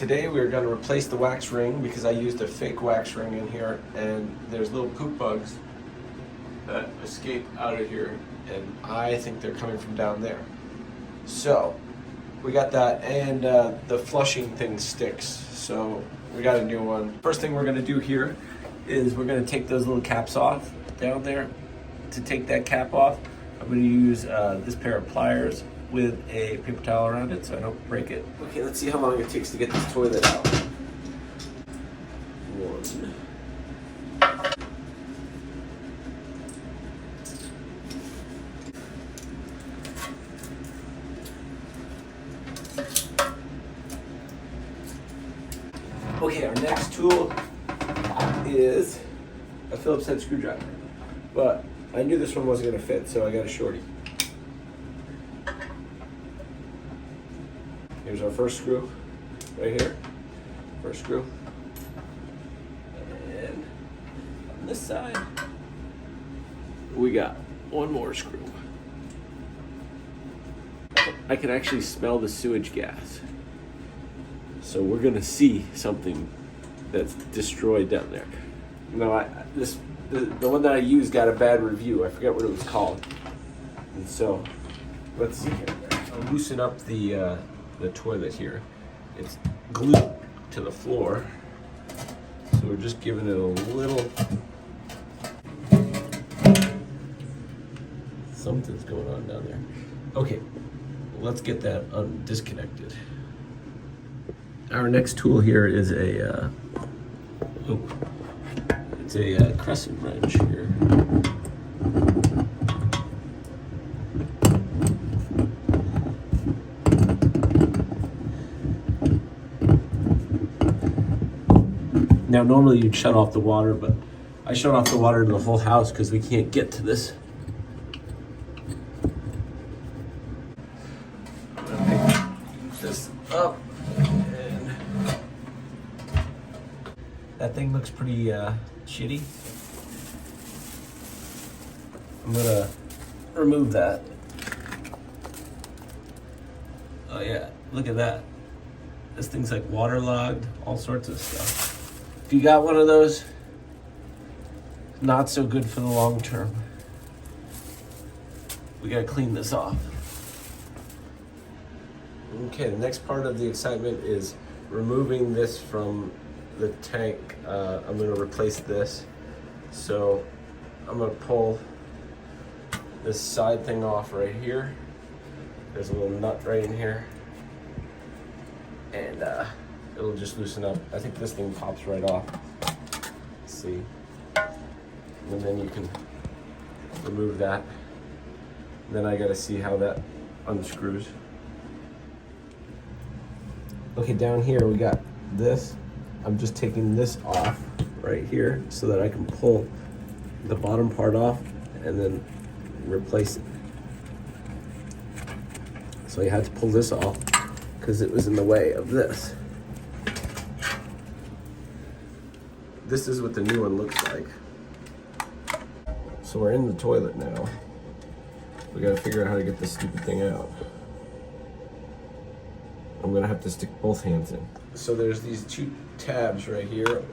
Today we're going to replace the wax ring because I used a fake wax ring in here, and there's little poop bugs that escape out of here, and I think they're coming from down there. So we got that, and the flushing thing sticks, so we got a new one. First thing we're going to do here is we're going to take those little caps off down there. To take that cap off, I'm going to use this pair of pliers with a paper towel around it so I don't break it. Okay, let's see how long it takes to get this toilet out. One. Okay, our next tool is a Phillips head screwdriver, but I knew this one wasn't going to fit, so I got a shorty. Here's our first screw, right here. First screw. And on this side, we got one more screw. I can actually smell the sewage gas. So we're gonna see something that's destroyed down there. No, the one that I used got a bad review. I forget what it was called. And so, let's see here. I'll loosen up the toilet here. It's glued to the floor, so we're just giving it a little. Something's going on down there. Okay, let's get that disconnected. Our next tool here is it's a crescent wrench here. Now, normally you'd shut off the water, but I shut off the water to the whole house because we can't get to this. I'm gonna pick this up, and that thing looks pretty shitty. I'm gonna remove that. Oh yeah, look at that. This thing's like waterlogged, all sorts of stuff. If you got one of those, not so good for the long term. We gotta clean this off. Okay, the next part of the excitement is removing this from the tank. I'm gonna replace this. So I'm gonna pull this side thing off right here. There's a little nut right in here. And it'll just loosen up. I think this thing pops right off. Let's see. And then you can remove that. And then I gotta see how that unscrews. Okay, down here we got this. I'm just taking this off right here so that I can pull the bottom part off and then replace it. So I had to pull this off because it was in the way of this. This is what the new one looks like. So we're in the toilet now. We gotta figure out how to get this stupid thing out. I'm gonna have to stick both hands in. So there's these two tabs right here.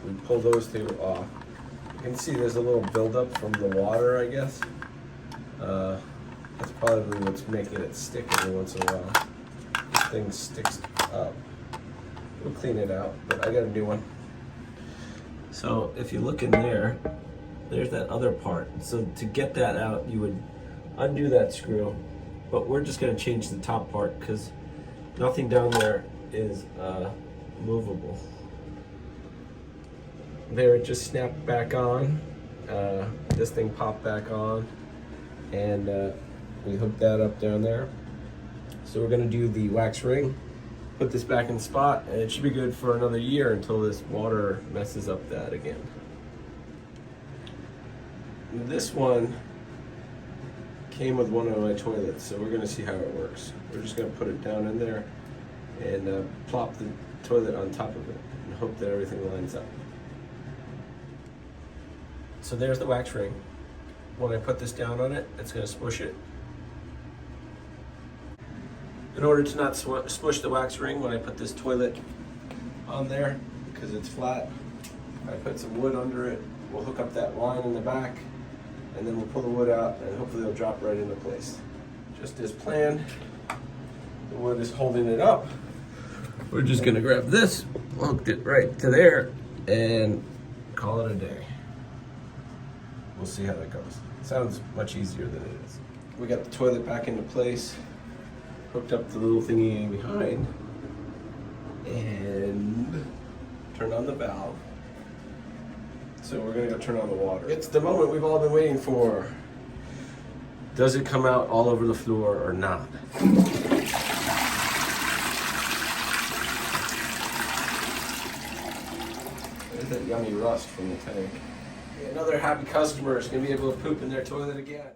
We pull those two off. You can see there's a little buildup from the water, I guess. That's probably what's making it stick every once in a while. This thing sticks up. We'll clean it out, but I got a new one. So if you look in there, there's that other part. So to get that out, you would undo that screw, but we're just gonna change the top part because nothing down there is movable. There, it just snapped back on. This thing popped back on, and we hooked that up down there. So we're gonna do the wax ring, put this back in spot, and it should be good for another year until this water messes up that again. This one came with one of my toilets, so we're gonna see how it works. We're just gonna put it down in there and plop the toilet on top of it and hope that everything lines up. So there's the wax ring. When I put this down on it, it's gonna smush it. In order to not smush the wax ring when I put this toilet on there, because it's flat, I put some wood under it. We'll hook up that line in the back, and then we'll pull the wood out, and hopefully it'll drop right into place. Just as planned, the wood is holding it up. We're just gonna grab this, hook it right to there, and call it a day. We'll see how that goes. Sounds much easier than it is. We got the toilet back into place, hooked up the little thingy behind, and turned on the valve. So we're gonna go turn on the water. It's the moment we've all been waiting for. Does it come out all over the floor or not? There's that yummy rust from the tank. Another happy customer is gonna be able to poop in their toilet again.